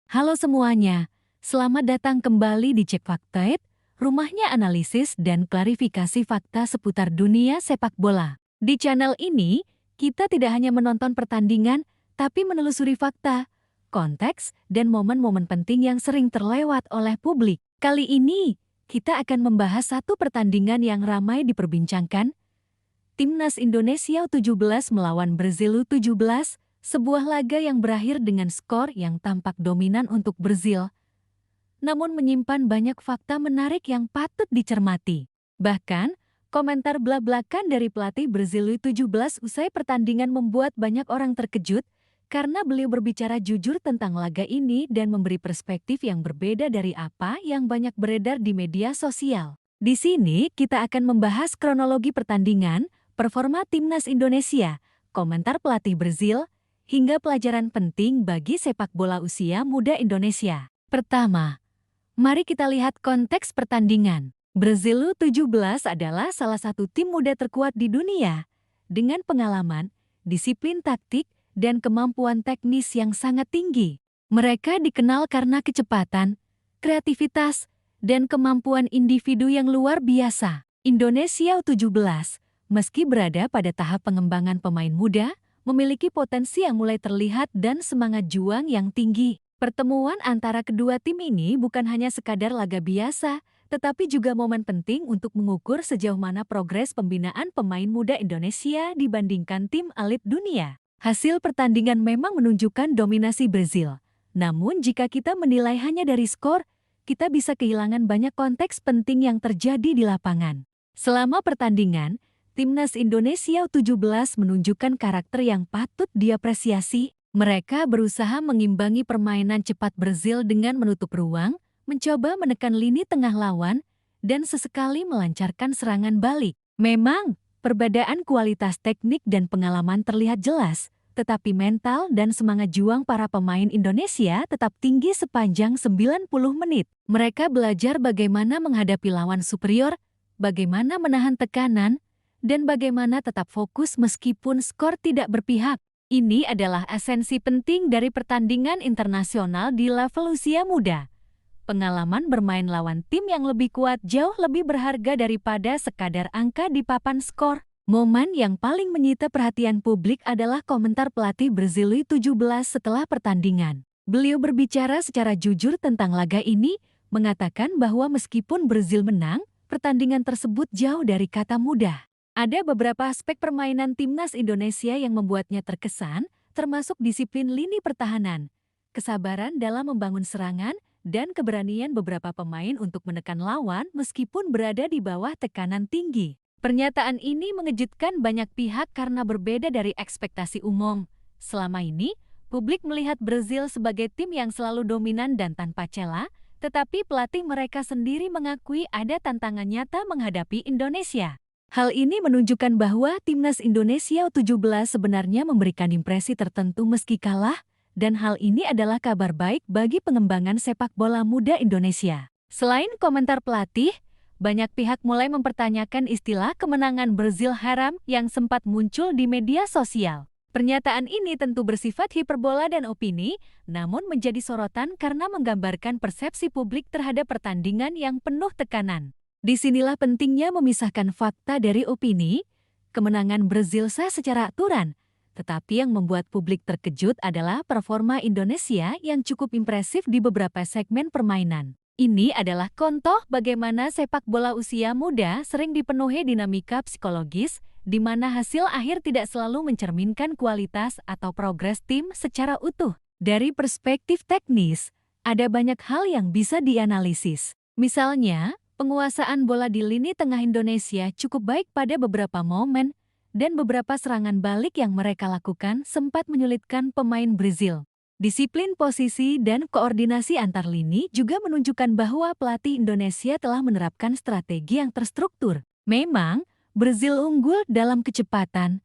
Halo semuanya, selamat datang kembali di Cek Fakta, rumahnya analisis dan klarifikasi fakta seputar dunia sepak bola. Di channel ini, kita tidak hanya menonton pertandingan, tapi menelusuri fakta, konteks, dan momen-momen penting yang sering terlewat oleh publik. Kali ini, kita akan membahas satu pertandingan yang ramai diperbincangkan, Timnas Indonesia U17 melawan Brazil U17, sebuah laga yang berakhir dengan skor yang tampak dominan untuk Brazil, namun menyimpan banyak fakta menarik yang patut dicermati. Bahkan, komentar blak-blakan dari pelatih Brazil U17 usai pertandingan membuat banyak orang terkejut karena beliau berbicara jujur tentang laga ini dan memberi perspektif yang berbeda dari apa yang banyak beredar di media sosial. Di sini kita akan membahas kronologi pertandingan, performa Timnas Indonesia, komentar pelatih Brazil, hingga pelajaran penting bagi sepak bola usia muda Indonesia. Pertama, mari kita lihat konteks pertandingan. Brazil U17 adalah salah satu tim muda terkuat di dunia, dengan pengalaman, disiplin taktik, dan kemampuan teknis yang sangat tinggi. Mereka dikenal karena kecepatan, kreativitas, dan kemampuan individu yang luar biasa. Indonesia U17, meski berada pada tahap pengembangan pemain muda, memiliki potensi yang mulai terlihat dan semangat juang yang tinggi. Pertemuan antara kedua tim ini bukan hanya sekadar laga biasa, tetapi juga momen penting untuk mengukur sejauh mana progres pembinaan pemain muda Indonesia dibandingkan tim elit dunia. Hasil pertandingan memang menunjukkan dominasi Brazil. Namun jika kita menilai hanya dari skor, kita bisa kehilangan banyak konteks penting yang terjadi di lapangan. Selama pertandingan, Timnas Indonesia U17 menunjukkan karakter yang patut diapresiasi. Mereka berusaha mengimbangi permainan cepat Brazil dengan menutup ruang, mencoba menekan lini tengah lawan, dan sesekali melancarkan serangan balik. Memang, perbedaan kualitas teknik dan pengalaman terlihat jelas, tetapi mental dan semangat juang para pemain Indonesia tetap tinggi sepanjang 90 menit. Mereka belajar bagaimana menghadapi lawan superior, bagaimana menahan tekanan, dan bagaimana tetap fokus meskipun skor tidak berpihak. Ini adalah esensi penting dari pertandingan internasional di level usia muda. Pengalaman bermain lawan tim yang lebih kuat jauh lebih berharga daripada sekadar angka di papan skor. Momen yang paling menyita perhatian publik adalah komentar pelatih Brazil U17 setelah pertandingan. Beliau berbicara secara jujur tentang laga ini, mengatakan bahwa meskipun Brazil menang, pertandingan tersebut jauh dari kata mudah. Ada beberapa aspek permainan Timnas Indonesia yang membuatnya terkesan, termasuk disiplin lini pertahanan, kesabaran dalam membangun serangan, dan keberanian beberapa pemain untuk menekan lawan meskipun berada di bawah tekanan tinggi. Pernyataan ini mengejutkan banyak pihak karena berbeda dari ekspektasi umum. Selama ini, publik melihat Brazil sebagai tim yang selalu dominan dan tanpa celah, tetapi pelatih mereka sendiri mengakui ada tantangan nyata menghadapi Indonesia. Hal ini menunjukkan bahwa Timnas Indonesia U17 sebenarnya memberikan impresi tertentu meski kalah, dan hal ini adalah kabar baik bagi pengembangan sepak bola muda Indonesia. Selain komentar pelatih, banyak pihak mulai mempertanyakan istilah kemenangan Brazil haram yang sempat muncul di media sosial. Pernyataan ini tentu bersifat hiperbola dan opini, namun menjadi sorotan karena menggambarkan persepsi publik terhadap pertandingan yang penuh tekanan. Disinilah pentingnya memisahkan fakta dari opini. Kemenangan Brazil sah secara aturan, tetapi yang membuat publik terkejut adalah performa Indonesia yang cukup impresif di beberapa segmen permainan. Ini adalah contoh bagaimana sepak bola usia muda sering dipenuhi dinamika psikologis, di mana hasil akhir tidak selalu mencerminkan kualitas atau progres tim secara utuh. Dari perspektif teknis, ada banyak hal yang bisa dianalisis. Misalnya, penguasaan bola di lini tengah Indonesia cukup baik pada beberapa momen, dan beberapa serangan balik yang mereka lakukan sempat menyulitkan pemain Brazil. Disiplin posisi dan koordinasi antar lini juga menunjukkan bahwa pelatih Indonesia telah menerapkan strategi yang terstruktur. Memang, Brazil unggul dalam kecepatan,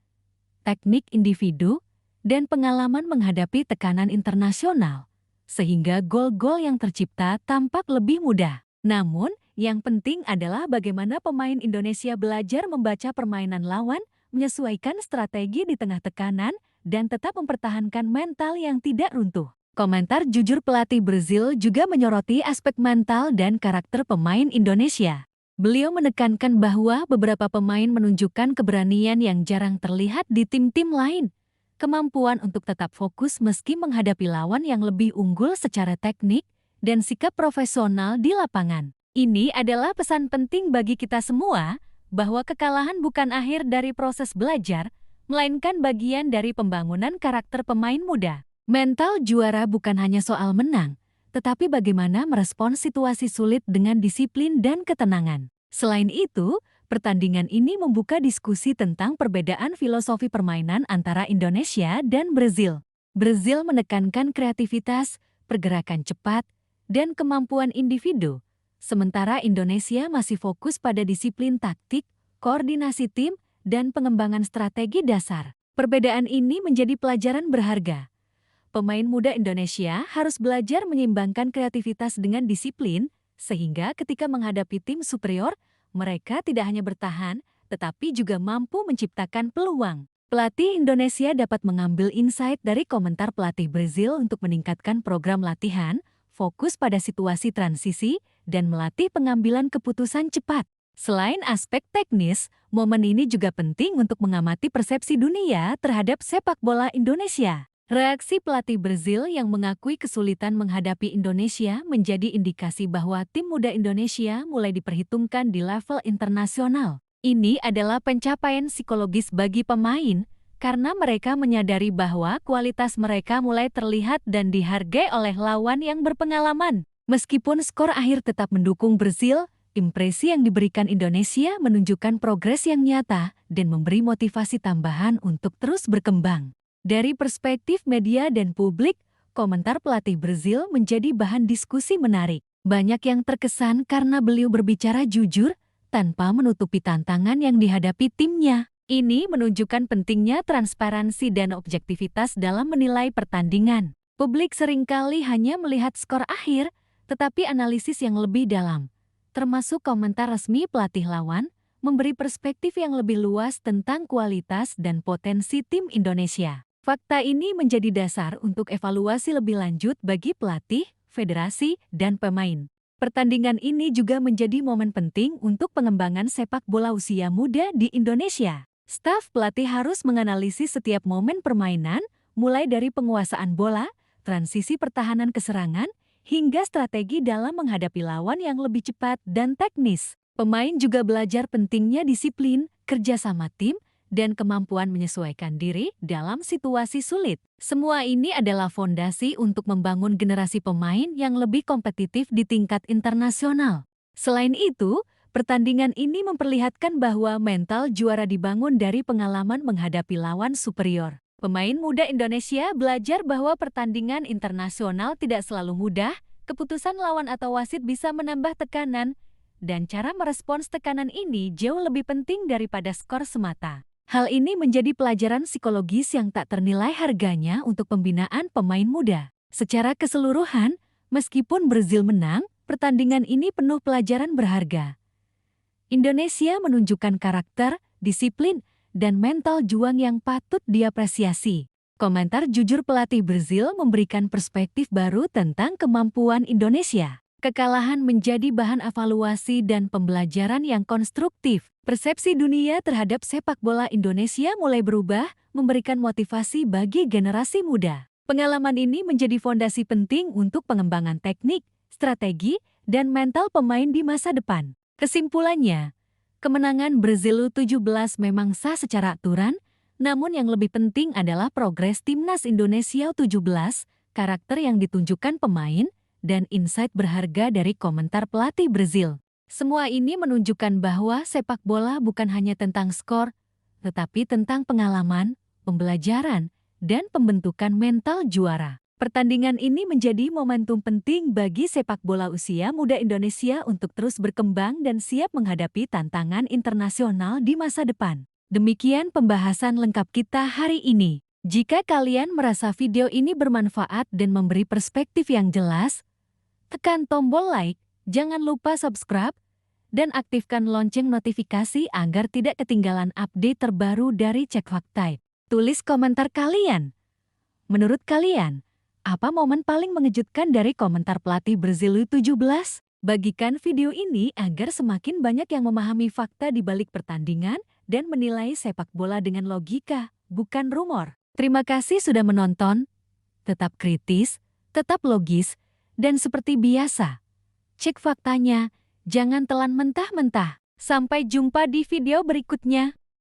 teknik individu, dan pengalaman menghadapi tekanan internasional, sehingga gol-gol yang tercipta tampak lebih mudah. Namun, yang penting adalah bagaimana pemain Indonesia belajar membaca permainan lawan, menyesuaikan strategi di tengah tekanan, dan tetap mempertahankan mental yang tidak runtuh. Komentar jujur pelatih Brazil juga menyoroti aspek mental dan karakter pemain Indonesia. Beliau menekankan bahwa beberapa pemain menunjukkan keberanian yang jarang terlihat di tim-tim lain. Kemampuan untuk tetap fokus meski menghadapi lawan yang lebih unggul secara teknik dan sikap profesional di lapangan. Ini adalah pesan penting bagi kita semua, bahwa kekalahan bukan akhir dari proses belajar, melainkan bagian dari pembangunan karakter pemain muda. Mental juara bukan hanya soal menang, tetapi bagaimana merespons situasi sulit dengan disiplin dan ketenangan. Selain itu, pertandingan ini membuka diskusi tentang perbedaan filosofi permainan antara Indonesia dan Brazil. Brazil menekankan kreativitas, pergerakan cepat, dan kemampuan individu, sementara Indonesia masih fokus pada disiplin taktik, koordinasi tim, dan pengembangan strategi dasar. Perbedaan ini menjadi pelajaran berharga. Pemain muda Indonesia harus belajar menyeimbangkan kreativitas dengan disiplin, sehingga ketika menghadapi tim superior, mereka tidak hanya bertahan, tetapi juga mampu menciptakan peluang. Pelatih Indonesia dapat mengambil insight dari komentar pelatih Brazil untuk meningkatkan program latihan, fokus pada situasi transisi, dan melatih pengambilan keputusan cepat. Selain aspek teknis, momen ini juga penting untuk mengamati persepsi dunia terhadap sepak bola Indonesia. Reaksi pelatih Brazil yang mengakui kesulitan menghadapi Indonesia menjadi indikasi bahwa tim muda Indonesia mulai diperhitungkan di level internasional. Ini adalah pencapaian psikologis bagi pemain, karena mereka menyadari bahwa kualitas mereka mulai terlihat dan dihargai oleh lawan yang berpengalaman. Meskipun skor akhir tetap mendukung Brazil, impresi yang diberikan Indonesia menunjukkan progres yang nyata dan memberi motivasi tambahan untuk terus berkembang. Dari perspektif media dan publik, komentar pelatih Brazil menjadi bahan diskusi menarik. Banyak yang terkesan karena beliau berbicara jujur tanpa menutupi tantangan yang dihadapi timnya. Ini menunjukkan pentingnya transparansi dan objektivitas dalam menilai pertandingan. Publik seringkali hanya melihat skor akhir, tetapi analisis yang lebih dalam, termasuk komentar resmi pelatih lawan, memberi perspektif yang lebih luas tentang kualitas dan potensi tim Indonesia. Fakta ini menjadi dasar untuk evaluasi lebih lanjut bagi pelatih, federasi, dan pemain. Pertandingan ini juga menjadi momen penting untuk pengembangan sepak bola usia muda di Indonesia. Staf pelatih harus menganalisis setiap momen permainan, mulai dari penguasaan bola, transisi pertahanan ke serangan, hingga strategi dalam menghadapi lawan yang lebih cepat dan teknis. Pemain juga belajar pentingnya disiplin, kerjasama tim, dan kemampuan menyesuaikan diri dalam situasi sulit. Semua ini adalah fondasi untuk membangun generasi pemain yang lebih kompetitif di tingkat internasional. Selain itu, pertandingan ini memperlihatkan bahwa mental juara dibangun dari pengalaman menghadapi lawan superior. Pemain muda Indonesia belajar bahwa pertandingan internasional tidak selalu mudah, keputusan lawan atau wasit bisa menambah tekanan, dan cara merespons tekanan ini jauh lebih penting daripada skor semata. Hal ini menjadi pelajaran psikologis yang tak ternilai harganya untuk pembinaan pemain muda. Secara keseluruhan, meskipun Brazil menang, pertandingan ini penuh pelajaran berharga. Indonesia menunjukkan karakter, disiplin, dan mental juang yang patut diapresiasi. Komentar jujur pelatih Brazil memberikan perspektif baru tentang kemampuan Indonesia. Kekalahan menjadi bahan evaluasi dan pembelajaran yang konstruktif. Persepsi dunia terhadap sepak bola Indonesia mulai berubah, memberikan motivasi bagi generasi muda. Pengalaman ini menjadi fondasi penting untuk pengembangan teknik, strategi, dan mental pemain di masa depan. Kesimpulannya, kemenangan Brazil U17 memang sah secara aturan, namun yang lebih penting adalah progres timnas Indonesia U17, karakter yang ditunjukkan pemain, dan insight berharga dari komentar pelatih Brazil. Semua ini menunjukkan bahwa sepak bola bukan hanya tentang skor, tetapi tentang pengalaman, pembelajaran, dan pembentukan mental juara. Pertandingan ini menjadi momentum penting bagi sepak bola usia muda Indonesia untuk terus berkembang dan siap menghadapi tantangan internasional di masa depan. Demikian pembahasan lengkap kita hari ini. Jika kalian merasa video ini bermanfaat dan memberi perspektif yang jelas, tekan tombol like, jangan lupa subscribe, dan aktifkan lonceng notifikasi agar tidak ketinggalan update terbaru dari Cek Fakta. Tulis komentar kalian. Menurut kalian, Apa momen paling mengejutkan dari komentar pelatih Brazil U17? Bagikan video ini agar semakin banyak yang memahami fakta di balik pertandingan dan menilai sepak bola dengan logika, bukan rumor. Terima kasih sudah menonton. Tetap kritis, tetap logis, dan seperti biasa, cek faktanya, jangan telan mentah-mentah. Sampai jumpa di video berikutnya.